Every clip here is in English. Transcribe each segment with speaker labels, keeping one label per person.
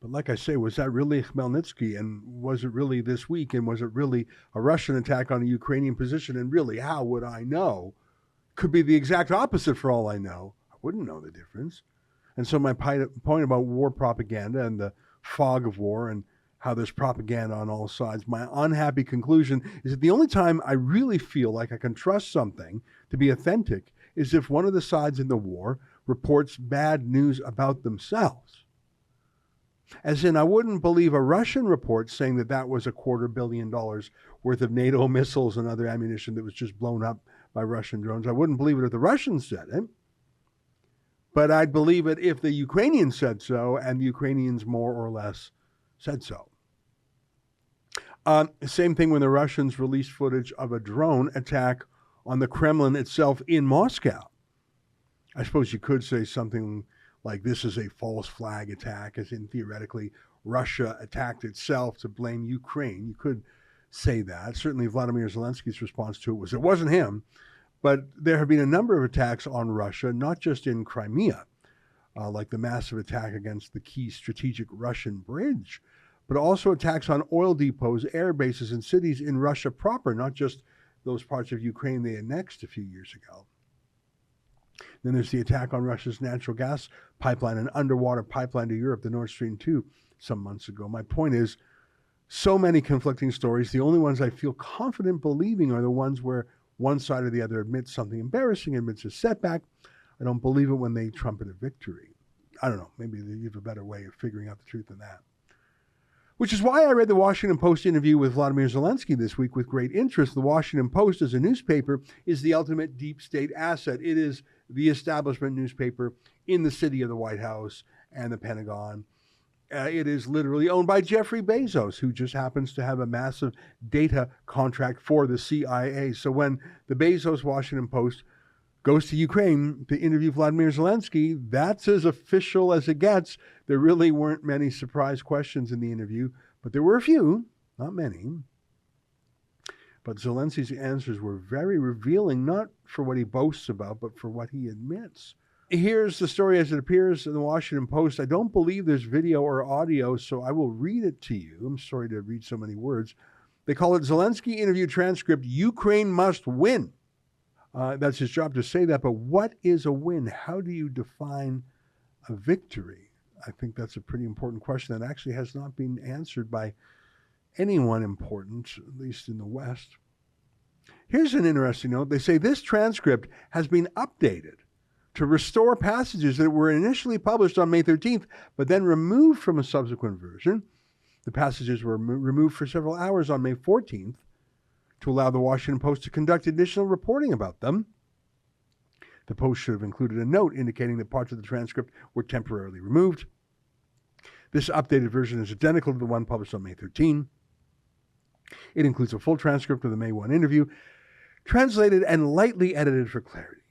Speaker 1: But like I say, was that really Khmelnytsky? And was it really this week? And was it really a Russian attack on a Ukrainian position? And really, how would I know? Could be the exact opposite for all I know. I wouldn't know the difference. And so my point about war propaganda and the fog of war and how there's propaganda on all sides, my unhappy conclusion is that the only time I really feel like I can trust something to be authentic is if one of the sides in the war reports bad news about themselves. As in, I wouldn't believe a Russian report saying that that was $250 million worth of NATO missiles and other ammunition that was just blown up by Russian drones. I wouldn't believe it if the Russians said it. But I'd believe it if the Ukrainians said so, and the Ukrainians more or less said so. Same thing when the Russians released footage of a drone attack on the Kremlin itself in Moscow. I suppose you could say something like this is a false flag attack, as in theoretically Russia attacked itself to blame Ukraine. You could say that. Certainly Vladimir Zelensky's response to it was it wasn't him. But there have been a number of attacks on Russia, not just in Crimea, like the massive attack against the key strategic Russian bridge, but also attacks on oil depots, air bases, and cities in Russia proper, not just those parts of Ukraine they annexed a few years ago. Then there's the attack on Russia's natural gas pipeline, an underwater pipeline to Europe, the Nord Stream 2, some months ago. My point is, so many conflicting stories. The only ones I feel confident believing are the ones where one side or the other admits something embarrassing, admits a setback. I don't believe it when they trumpet a victory. I don't know. Maybe you have a better way of figuring out the truth than that. Which is why I read the Washington Post interview with Vladimir Zelensky this week with great interest. The Washington Post as a newspaper is the ultimate deep state asset. It is the establishment newspaper in the city of the White House and the Pentagon. It is literally owned by Jeffrey Bezos, who just happens to have a massive data contract for the CIA. So when the Bezos Washington Post goes to Ukraine to interview Vladimir Zelensky, that's as official as it gets. There really weren't many surprise questions in the interview, but there were a few, not many. But Zelensky's answers were very revealing, not for what he boasts about, but for what he admits. Here's the story as it appears in the Washington Post. I don't believe there's video or audio, so I will read it to you. I'm sorry to read so many words. They call it Zelensky interview transcript, Ukraine must win. That's his job to say that, but what is a win? How do you define a victory? I think that's a pretty important question that actually has not been answered by anyone important, at least in the West. Here's an interesting note. They say this transcript has been updated to restore passages that were initially published on May 13th, but then removed from a subsequent version. The passages were removed for several hours on May 14th to allow the Washington Post to conduct additional reporting about them. The Post should have included a note indicating that parts of the transcript were temporarily removed. This updated version is identical to the one published on May 13. It includes a full transcript of the May 1 interview, translated and lightly edited for clarity.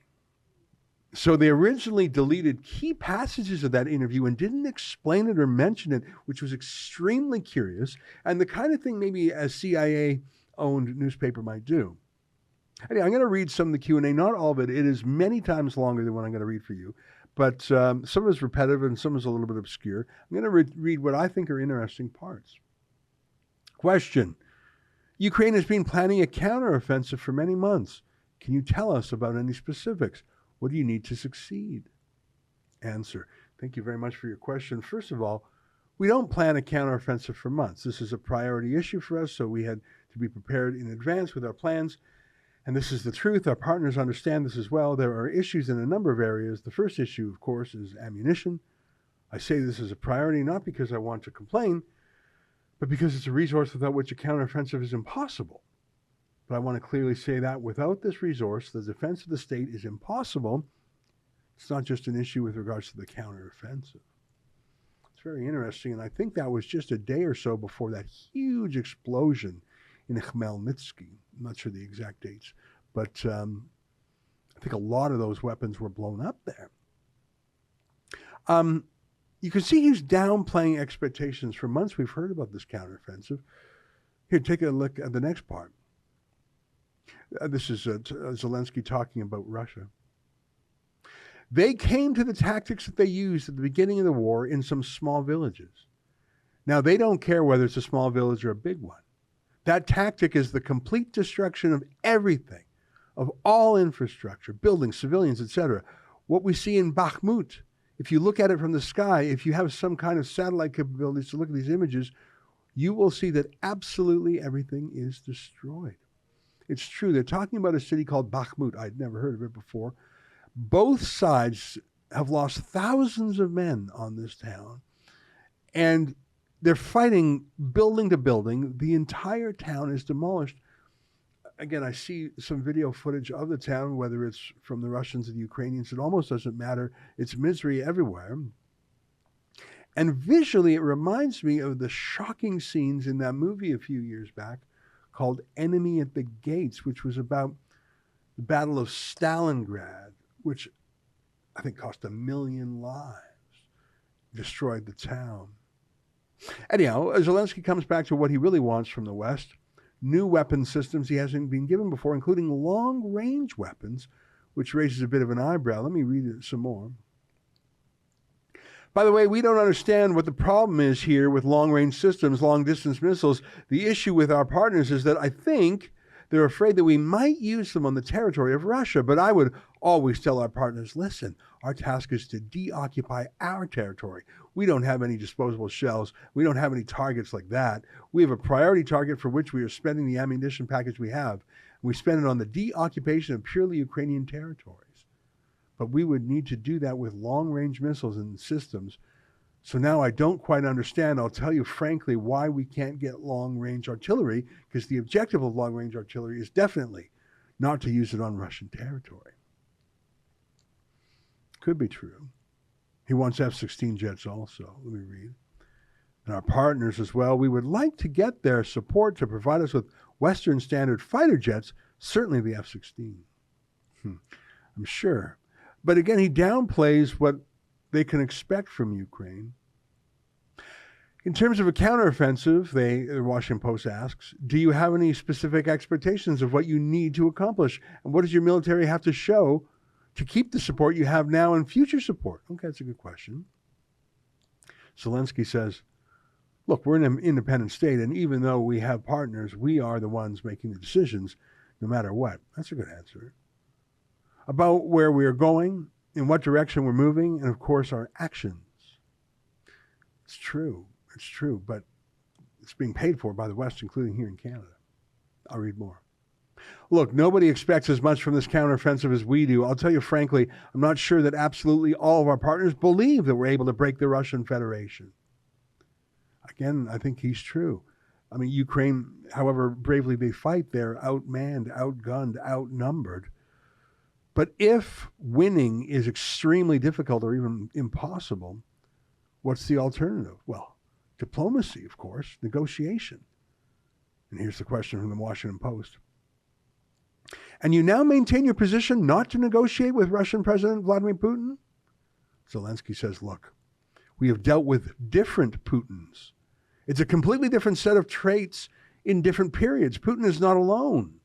Speaker 1: So they originally deleted key passages of that interview and didn't explain it or mention it, which was extremely curious, and the kind of thing maybe a CIA-owned newspaper might do. Anyway, I'm going to read some of the Q&A, not all of it. It is many times longer than what I'm going to read for you, but some of it is repetitive and some is a little bit obscure. I'm going to read what I think are interesting parts. Question. Ukraine has been planning a counteroffensive for many months. Can you tell us about any specifics? What do you need to succeed? Answer. Thank you very much for your question. First of all, we don't plan a counteroffensive for months. This is a priority issue for us, so we had to be prepared in advance with our plans. And this is the truth. Our partners understand this as well. There are issues in a number of areas. The first issue, of course, is ammunition. I say this is a priority not because I want to complain, but because it's a resource without which a counteroffensive is impossible. But I want to clearly say that without this resource, the defense of the state is impossible. It's not just an issue with regards to the counteroffensive. It's very interesting, and I think that was just a day or so before that huge explosion in Khmelnytsky. I'm not sure the exact dates, but I think a lot of those weapons were blown up there. You can see he's downplaying expectations. For months we've heard about this counteroffensive. Here, take a look at the next part. This is Zelensky talking about Russia. They came to the tactics that they used at the beginning of the war in some small villages. Now, they don't care whether it's a small village or a big one. That tactic is the complete destruction of everything, of all infrastructure, buildings, civilians, etc. What we see in Bakhmut, if you look at it from the sky, if you have some kind of satellite capabilities to look at these images, you will see that absolutely everything is destroyed. It's true. They're talking about a city called Bakhmut. I'd never heard of it before. Both sides have lost thousands of men on this town, and they're fighting building to building. The entire town is demolished. Again, I see some video footage of the town, whether it's from the Russians or the Ukrainians. It almost doesn't matter. It's misery everywhere. And visually, it reminds me of the shocking scenes in that movie a few years back called Enemy at the Gates, which was about the Battle of Stalingrad, which I think cost 1 million lives, destroyed the town. Anyhow, Zelensky comes back to what he really wants from the West: new weapon systems he hasn't been given before, including long-range weapons, which raises a bit of an eyebrow. Let me read it some more. By the way, we don't understand what the problem is here with long-range systems, long-distance missiles. The issue with our partners is that I think they're afraid that we might use them on the territory of Russia. But I would always tell our partners, listen, our task is to deoccupy our territory. We don't have any disposable shells. We don't have any targets like that. We have a priority target for which we are spending the ammunition package we have. We spend it on the deoccupation of purely Ukrainian territories. But we would need to do that with long-range missiles and systems. So now I don't quite understand. I'll tell you frankly why we can't get long-range artillery, because the objective of long-range artillery is definitely not to use it on Russian territory. Could be true. He wants F-16 jets also. Let me read. And our partners as well. We would like to get their support to provide us with Western standard fighter jets, certainly the F-16. I'm sure. But again, he downplays what they can expect from Ukraine. In terms of a counteroffensive, the Washington Post asks, do you have any specific expectations of what you need to accomplish? And what does your military have to show to keep the support you have now and future support? Okay, that's a good question. Zelensky says, look, we're an independent state, and even though we have partners, we are the ones making the decisions no matter what. That's a good answer. About where we are going, in what direction we're moving, and of course our actions. It's true, but it's being paid for by the West, including here in Canada. I'll read more. Look, nobody expects as much from this counteroffensive as we do. I'll tell you frankly, I'm not sure that absolutely all of our partners believe that we're able to break the Russian Federation. Again, I think he's true. I mean, Ukraine, however bravely they fight, they're outmanned, outgunned, outnumbered. But if winning is extremely difficult or even impossible, what's the alternative? Well, diplomacy, of course, negotiation. And here's the question from the Washington Post. And you now maintain your position not to negotiate with Russian President Vladimir Putin? Zelensky says, look, we have dealt with different Putins. It's a completely different set of traits in different periods. Putin is not alone.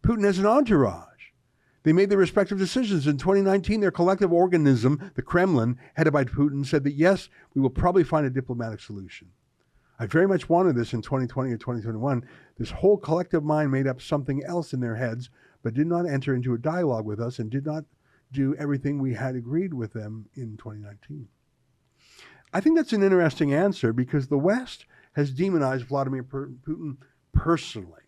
Speaker 1: Putin has an entourage. They made their respective decisions. In 2019, their collective organism, the Kremlin, headed by Putin, said that, yes, we will probably find a diplomatic solution. I very much wanted this in 2020 or 2021. This whole collective mind made up something else in their heads, but did not enter into a dialogue with us and did not do everything we had agreed with them in 2019. I think that's an interesting answer because the West has demonized Vladimir Putin personally.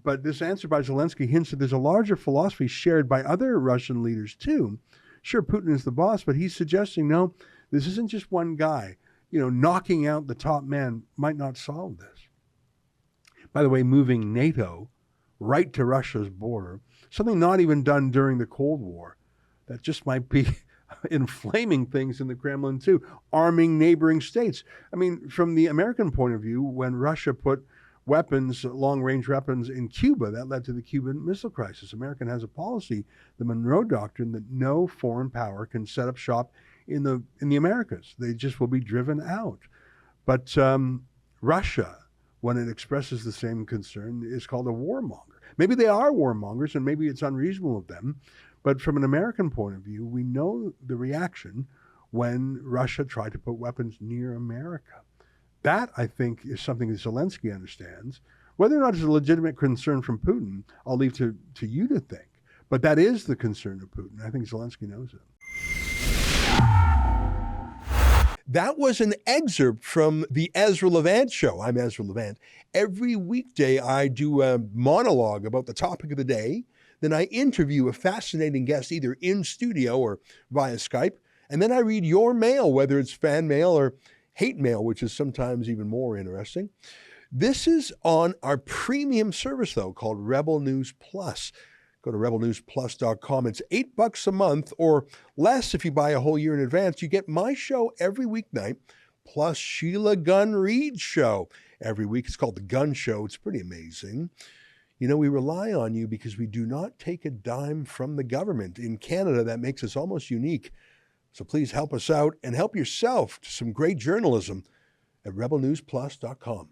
Speaker 1: But this answer by Zelensky hints that there's a larger philosophy shared by other Russian leaders too. Sure, Putin is the boss, but he's suggesting, no, this isn't just one guy. Knocking out the top man might not solve this. By the way, moving NATO right to Russia's border, something not even done during the Cold War, that just might be inflaming things in the Kremlin too, arming neighboring states. I mean, from the American point of view, when Russia put weapons, long-range weapons in Cuba, that led to the Cuban Missile Crisis. America has a policy, the Monroe Doctrine, that no foreign power can set up shop in the Americas. They just will be driven out. But Russia, when it expresses the same concern, is called a warmonger. Maybe they are warmongers, and maybe it's unreasonable of them. But from an American point of view, we know the reaction when Russia tried to put weapons near America. That, I think, is something that Zelensky understands. Whether or not it's a legitimate concern from Putin, I'll leave to you to think. But that is the concern of Putin. I think Zelensky knows it. That was an excerpt from the Ezra Levant Show. I'm Ezra Levant. Every weekday, I do a monologue about the topic of the day. Then I interview a fascinating guest either in studio or via Skype. And then I read your mail, whether it's fan mail or hate mail, which is sometimes even more interesting. This is on our premium service, though, called Rebel News Plus. Go to rebelnewsplus.com. It's $8 a month or less if you buy a whole year in advance. You get my show every weeknight, plus Sheila Gunn Reid's show every week. It's called The Gun Show. It's pretty amazing. You know, we rely on you because we do not take a dime from the government. In Canada, that makes us almost unique. So please help us out and help yourself to some great journalism at rebelnewsplus.com.